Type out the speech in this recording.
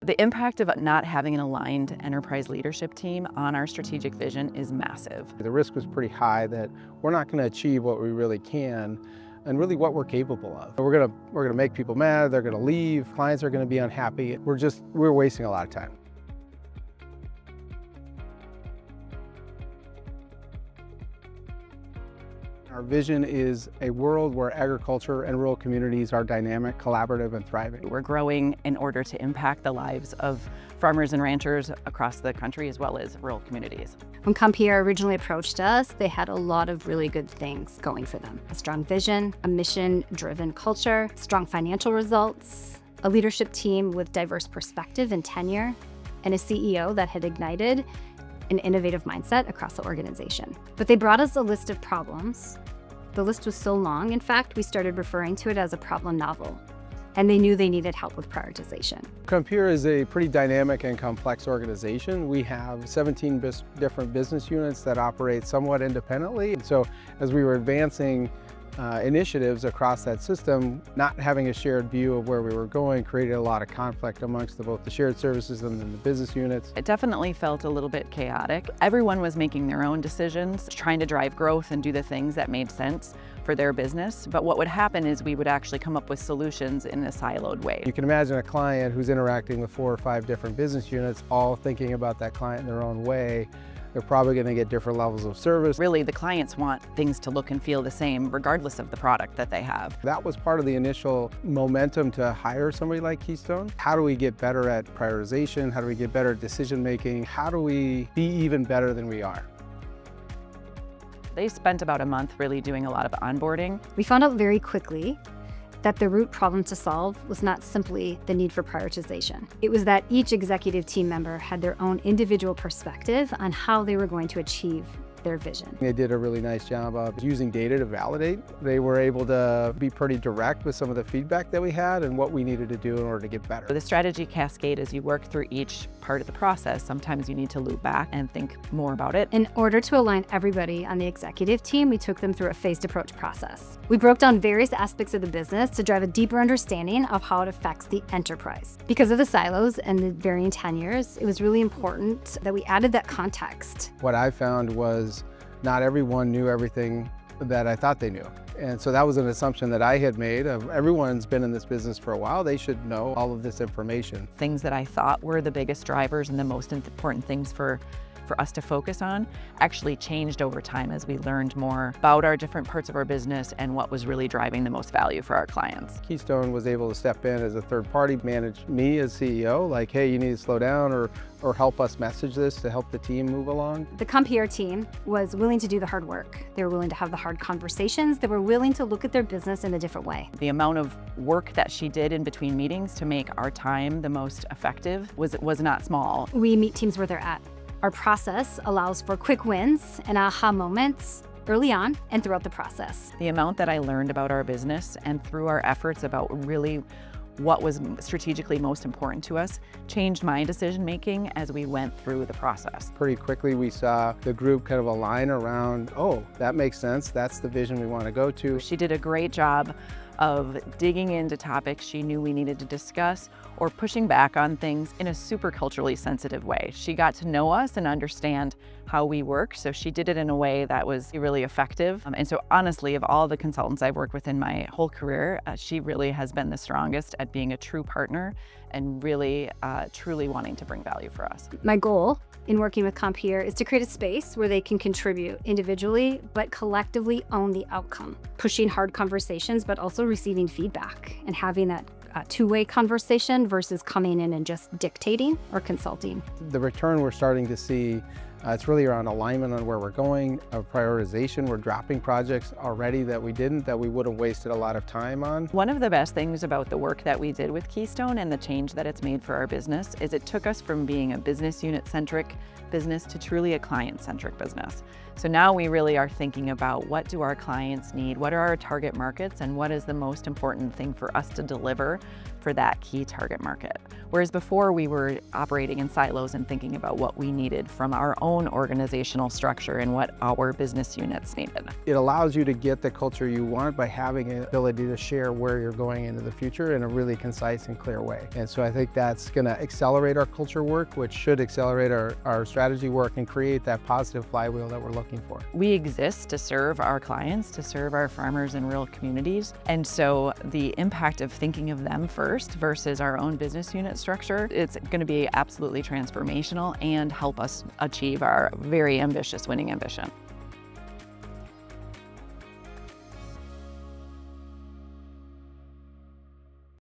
The impact of not having an aligned enterprise leadership team on our strategic vision is massive. The risk was pretty high that we're not going to achieve what we really can and really what we're capable of. We're going to make people mad, they're going to leave, clients are going to be unhappy. We're wasting a lot of time. Our vision is a world where agriculture and rural communities are dynamic, collaborative, and thriving. We're growing in order to impact the lives of farmers and ranchers across the country as well as rural communities. When Compeer originally approached us, they had a lot of really good things going for them. A strong vision, a mission-driven culture, strong financial results, a leadership team with diverse perspective and tenure, and a CEO that had ignited an innovative mindset across the organization. But they brought us a list of problems. The list was so long, in fact, we started referring to it as a problem novel. And they knew they needed help with prioritization. Compeer is a pretty dynamic and complex organization. We have 17 different business units that operate somewhat independently. And so as we were advancing initiatives across that system, not having a shared view of where we were going created a lot of conflict amongst both the shared services and then the business units. It definitely felt a little bit chaotic. Everyone was making their own decisions, trying to drive growth and do the things that made sense for their business. But what would happen is we would actually come up with solutions in a siloed way. You can imagine a client who's interacting with 4 or 5 different business units, all thinking about that client in their own way. They're probably going to get different levels of service. Really, the clients want things to look and feel the same regardless of the product that they have. That was part of the initial momentum to hire somebody like Keystone. How do we get better at prioritization? How do we get better at decision making? How do we be even better than we are? They spent about a month really doing a lot of onboarding. We found out very quickly that the root problem to solve was not simply the need for prioritization. It was that each executive team member had their own individual perspective on how they were going to achieve their vision. They did a really nice job of using data to validate. They were able to be pretty direct with some of the feedback that we had and what we needed to do in order to get better. The strategy cascade, as you work through each part of the process, sometimes you need to loop back and think more about it. In order to align everybody on the executive team, we took them through a phased approach process. We broke down various aspects of the business to drive a deeper understanding of how it affects the enterprise. Because of the silos and the varying tenures, it was really important that we added that context. What I found was not everyone knew everything that I thought they knew. And so that was an assumption that I had made of everyone's been in this business for a while, they should know all of this information. Things that I thought were the biggest drivers and the most important things for us to focus on actually changed over time as we learned more about our different parts of our business and what was really driving the most value for our clients. Keystone was able to step in as a third party, manage me as CEO, like, hey, you need to slow down or help us message this to help the team move along. The Compeer team was willing to do the hard work. They were willing to have the hard conversations. They were willing to look at their business in a different way. The amount of work that she did in between meetings to make our time the most effective was not small. We meet teams where they're at. Our process allows for quick wins and aha moments early on and throughout the process. The amount that I learned about our business and through our efforts about really what was strategically most important to us changed my decision making as we went through the process. Pretty quickly we saw the group kind of align around, oh, that makes sense, that's the vision we want to go to. She did a great job of digging into topics she knew we needed to discuss or pushing back on things in a super culturally sensitive way. She got to know us and understand how we work, so she did it in a way that was really effective. And so honestly, of all the consultants I've worked with in my whole career, she really has been the strongest at being a true partner and really, truly wanting to bring value for us. My goal in working with Compeer is to create a space where they can contribute individually, but collectively own the outcome. Pushing hard conversations, but also receiving feedback and having that two-way conversation versus coming in and just dictating or consulting. The return we're starting to see, it's really around alignment on where we're going, of prioritization. We're dropping projects already that we would have wasted a lot of time on. One of the best things about the work that we did with Keystone and the change that it's made for our business is it took us from being a business unit-centric business to truly a client-centric business. So now we really are thinking about what do our clients need, what are our target markets, and what is the most important thing for us to deliver for that key target market. Whereas before we were operating in silos and thinking about what we needed from our own organizational structure and what our business units needed. It allows you to get the culture you want by having an ability to share where you're going into the future in a really concise and clear way. And so I think that's going to accelerate our culture work, which should accelerate our strategy work and create that positive flywheel that we're looking for. We exist to serve our clients, to serve our farmers in rural communities. And so the impact of thinking of them first versus our own business unit structure, it's going to be absolutely transformational and help us achieve our very ambitious winning ambition.